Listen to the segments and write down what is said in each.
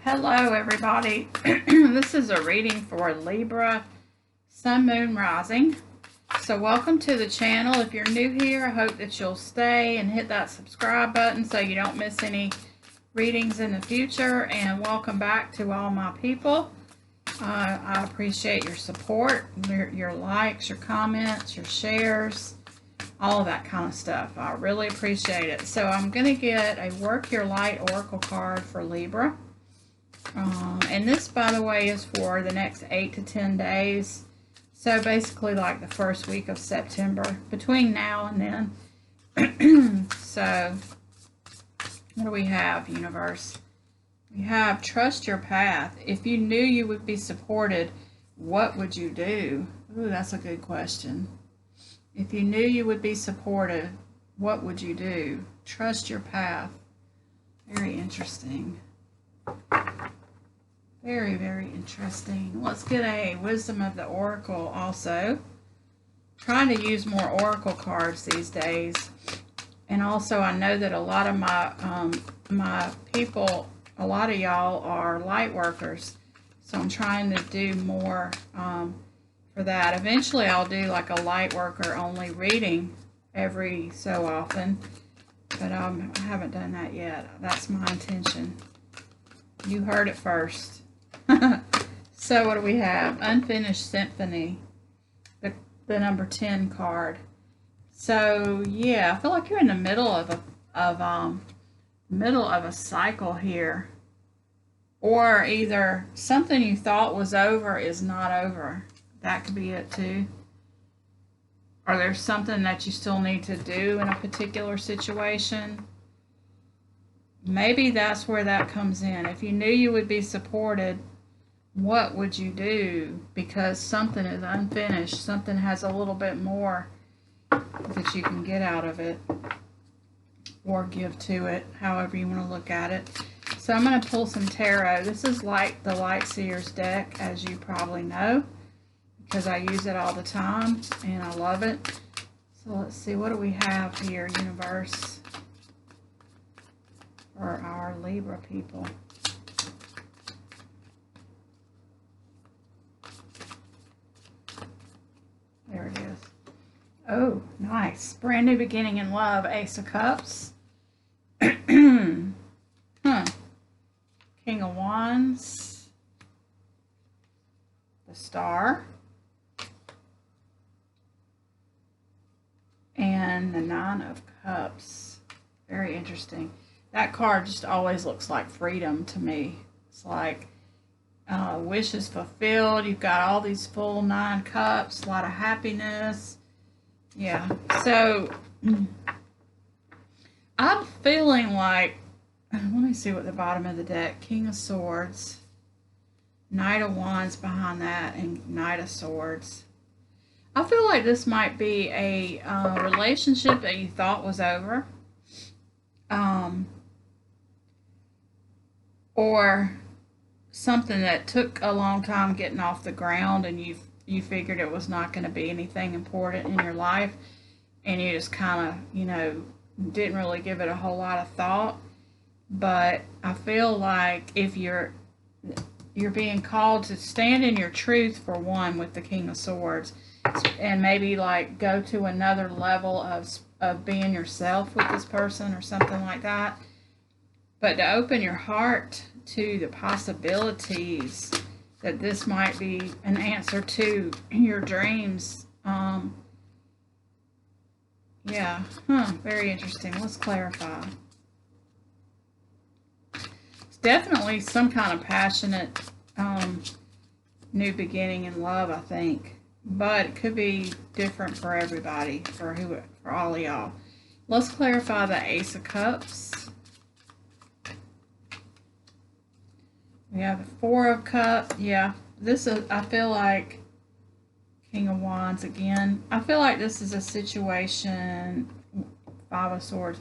Hello everybody. This is a reading for Libra, Sun, Moon, Rising. So welcome to the channel. If you're new here, I hope that you'll stay and hit that subscribe button so you don't miss any readings in the future. And welcome back to all my people. I appreciate your support, your likes, your comments, your shares, all of that kind of stuff. I really appreciate it. So I'm going to get a Work Your Light Oracle card for Libra. And this, by the way, is for the next 8 to 10 days. So basically like the first week of September, between now and then. So what do we have, universe? We have trust your path. If you knew you would be supported, what would you do? Ooh, that's a good question. If you knew you would be supported, what would you do? Trust your path. Very interesting. Very, very interesting. Let's get a Wisdom of the Oracle also. Trying to use more Oracle cards these days. And also I know that a lot of my people, a lot of y'all are light workers. So I'm trying to do more for that. Eventually I'll do like a light worker only reading every so often. But I haven't done that yet. That's my intention. You heard it first. So what do we have? Unfinished Symphony, the number 10 card. So yeah, I feel like you're in the middle of a cycle here, or either something you thought was over is not over. That could be it too. Or there's something that you still need to do in a particular situation. Maybe that's where that comes in. If you knew you would be supported, what would you do? Because something is unfinished. Something has a little bit more that you can get out of it or give to it, however you want to look at it. So I'm going to pull some tarot. This is like the Light Seers deck, as you probably know, because I use it all the time and I love it. So let's see, what do we have here, universe, for our Libra people? There it is. Oh, nice. Brand new beginning in love. Ace of Cups. King of Wands. The Star. And the Nine of Cups. Very interesting. That card just always looks like freedom to me. It's like wishes fulfilled. You've got all these full 9 cups, a lot of happiness. Yeah, so I'm feeling like, let me see what the bottom of the deck, King of Swords, Knight of Wands behind that, and Knight of Swords. I feel like this might be a relationship that you thought was over, or something that took a long time getting off the ground, and you figured it was not going to be anything important in your life, and you just kind of, didn't really give it a whole lot of thought. But I feel like if you're being called to stand in your truth, for one, with the King of Swords, and maybe like go to another level of being yourself with this person or something like that. But to open your heart to the possibilities that this might be an answer to your dreams. Yeah, very interesting. Let's clarify. It's definitely some kind of passionate new beginning in love, I think. But it could be different for everybody, for all of y'all. Let's clarify the Ace of Cups. We have the Four of Cups. Yeah, this is, I feel like, King of Wands again. I feel like this is a situation, Five of Swords,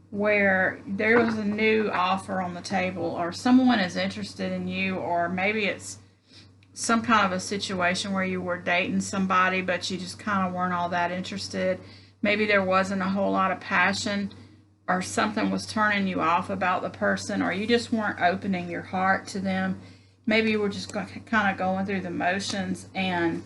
where there was a new offer on the table, or someone is interested in you, or maybe it's some kind of a situation where you were dating somebody, but you just kind of weren't all that interested. Maybe there wasn't a whole lot of passion or something was turning you off about the person, or you just weren't opening your heart to them. Maybe you were just kind of going through the motions and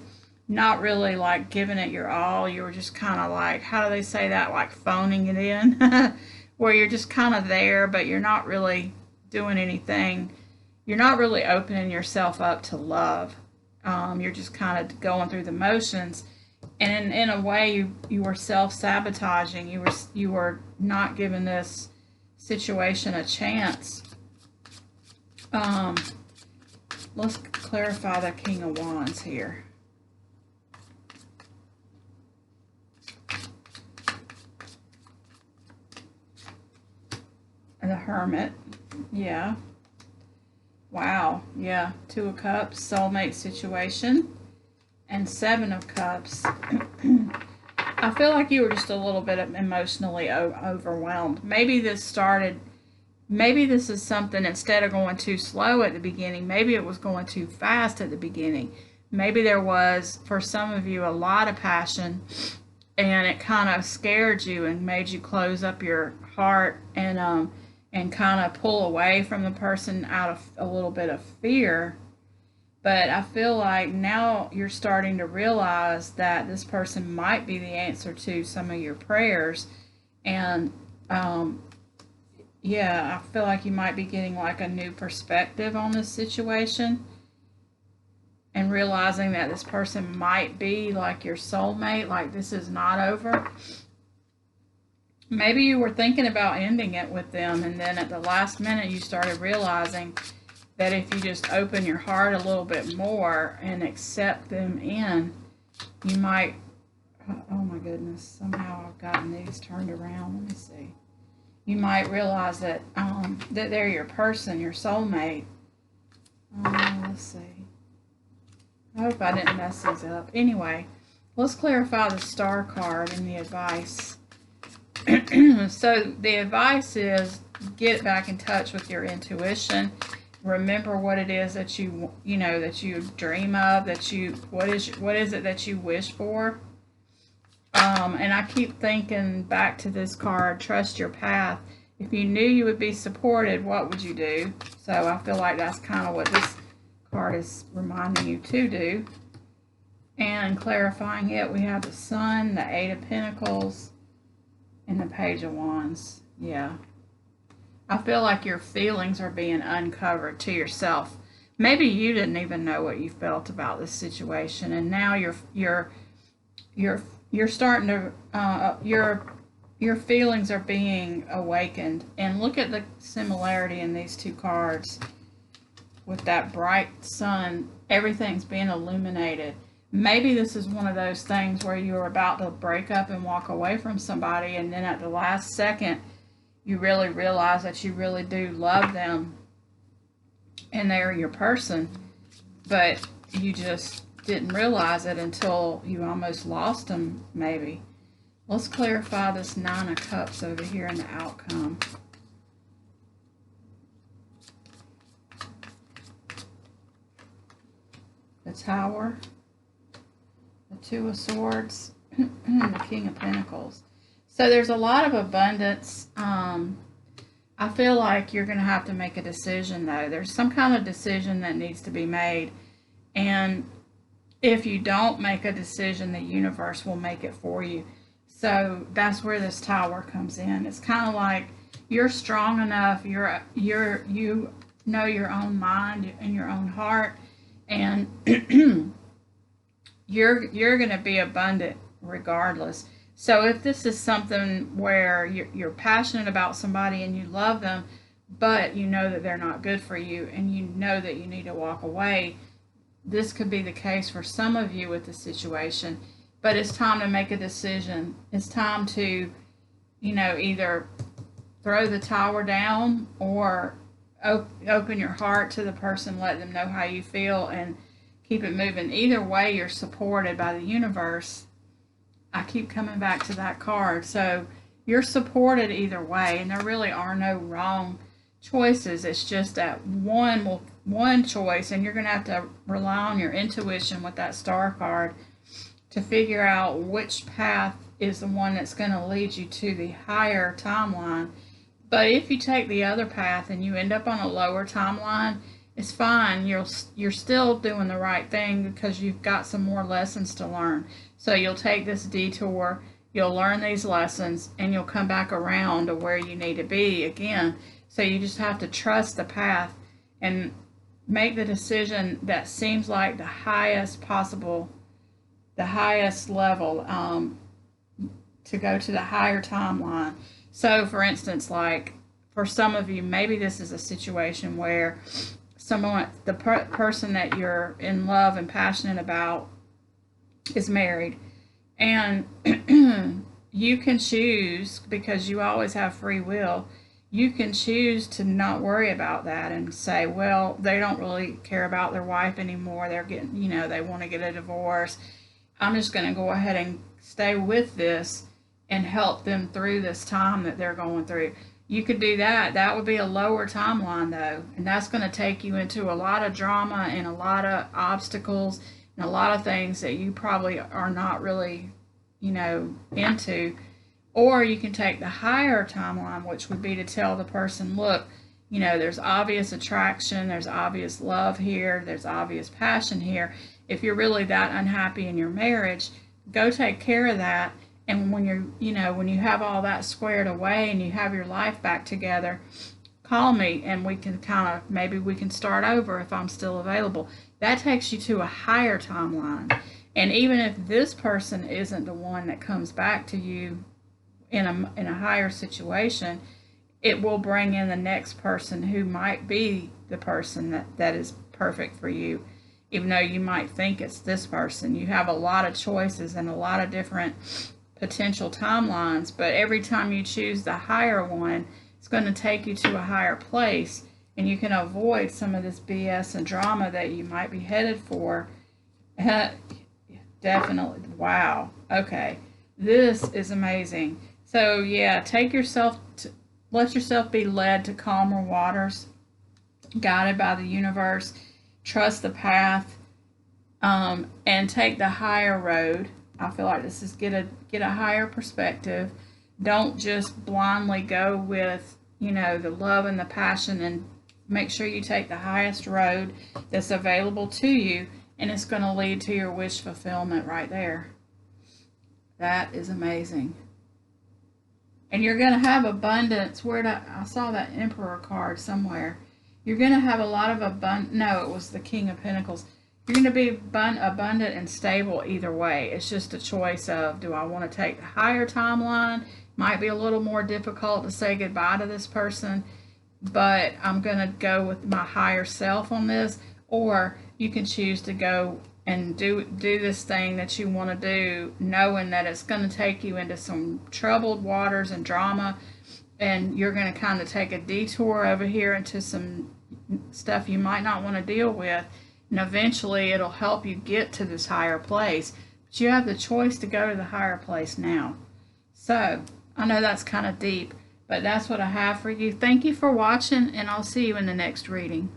not really like giving it your all. You were just kind of like, how do they say that? Like phoning it in, where you're just kind of there, but you're not really doing anything. You're not really opening yourself up to love. You're just kind of going through the motions. And in a way, you were self-sabotaging. You were not giving this situation a chance. Let's clarify the King of Wands here. And the Hermit. Yeah. Wow. Yeah. Two of Cups, soulmate situation. And Seven of Cups. I feel like you were just a little bit emotionally overwhelmed. Maybe this is something, instead of going too slow at the beginning, maybe it was going too fast at the beginning. Maybe there was, for some of you, a lot of passion, and it kind of scared you and made you close up your heart and kind of pull away from the person out of a little bit of fear. But I feel like now you're starting to realize that this person might be the answer to some of your prayers. And yeah, I feel like you might be getting like a new perspective on this situation and realizing that this person might be like your soulmate, like this is not over. Maybe you were thinking about ending it with them, and then at the last minute you started realizing that if you just open your heart a little bit more and accept them in, you might, oh my goodness, somehow I've gotten these turned around. Let me see. You might realize that that they're your person, your soulmate. Let's see. I hope I didn't mess these up. Anyway, let's clarify the Star card and the advice. So the advice is get back in touch with your intuition. Remember what it is that you dream of, what is it that you wish for. And I keep thinking back to this card, trust your path. If you knew you would be supported, what would you do? So I feel like that's kind of what this card is reminding you to do. And clarifying it, we have the Sun, the Eight of Pentacles, and the Page of Wands. Yeah. I feel like your feelings are being uncovered to yourself. Maybe you didn't even know what you felt about this situation, and now you're starting to your feelings are being awakened. And look at the similarity in these two cards. With that bright sun, everything's being illuminated. Maybe this is one of those things where you're about to break up and walk away from somebody, and then at the last second you really realize that you really do love them and they're your person, but you just didn't realize it until you almost lost them, maybe. Let's clarify this Nine of Cups over here in the outcome. The Tower, the Two of Swords, and the King of Pentacles. So there's a lot of abundance. I feel like you're going to have to make a decision, though. There's some kind of decision that needs to be made. And if you don't make a decision, the universe will make it for you. So that's where this Tower comes in. It's kind of like you're strong enough. You know your own mind and your own heart. And you're going to be abundant regardless. So if this is something where you're passionate about somebody and you love them, but you know that they're not good for you and you know that you need to walk away, this could be the case for some of you with the situation. But it's time to make a decision. It's time to, either throw the Tower down or open your heart to the person, let them know how you feel, and keep it moving. Either way, you're supported by the universe. I keep coming back to that card. So you're supported either way, and there really are no wrong choices. It's just that one choice, and you're going to have to rely on your intuition with that Star card to figure out which path is the one that's going to lead you to the higher timeline. But if you take the other path and you end up on a lower timeline, it's fine. You're still doing the right thing because you've got some more lessons to learn. So you'll take this detour, you'll learn these lessons, and you'll come back around to where you need to be again. So you just have to trust the path and make the decision that seems like the highest possible, the highest level, to go to the higher timeline. So for instance, like for some of you, maybe this is a situation where the person that you're in love and passionate about is married, and you can choose, because you always have free will, you can choose to not worry about that and say, well, they don't really care about their wife anymore. They're getting, they want to get a divorce. I'm just going to go ahead and stay with this and help them through this time that they're going through. You could do that. That would be a lower timeline, though, and that's going to take you into a lot of drama and a lot of obstacles and a lot of things that you probably are not really, into. Or you can take the higher timeline, which would be to tell the person, look, there's obvious attraction, there's obvious love here, there's obvious passion here. If you're really that unhappy in your marriage, go take care of that. And when when you have all that squared away and you have your life back together, call me and we can maybe we can start over if I'm still available. That takes you to a higher timeline. And even if this person isn't the one that comes back to you in a higher situation, it will bring in the next person who might be the person that is perfect for you. Even though you might think it's this person, you have a lot of choices and a lot of different potential timelines, but every time you choose the higher one, it's going to take you to a higher place, and you can avoid some of this BS and drama that you might be headed for. Definitely. Wow. Okay. This is amazing. So yeah, let yourself be led to calmer waters, guided by the universe. Trust the path, and take the higher road. I feel like this is get a higher perspective. Don't just blindly go with, the love and the passion, and make sure you take the highest road that's available to you, and it's going to lead to your wish fulfillment right there. That is amazing. And you're going to have abundance. I saw that Emperor card somewhere. You're going to have a lot of abundance. No, it was the King of Pentacles. You're going to be abundant and stable either way. It's just a choice of, do I want to take the higher timeline? Might be a little more difficult to say goodbye to this person, but I'm going to go with my higher self on this. Or you can choose to go and do this thing that you want to do, knowing that it's going to take you into some troubled waters and drama, and you're going to kind of take a detour over here into some stuff you might not want to deal with. And eventually it'll help you get to this higher place. But you have the choice to go to the higher place now. So, I know that's kind of deep, but that's what I have for you. Thank you for watching, and I'll see you in the next reading.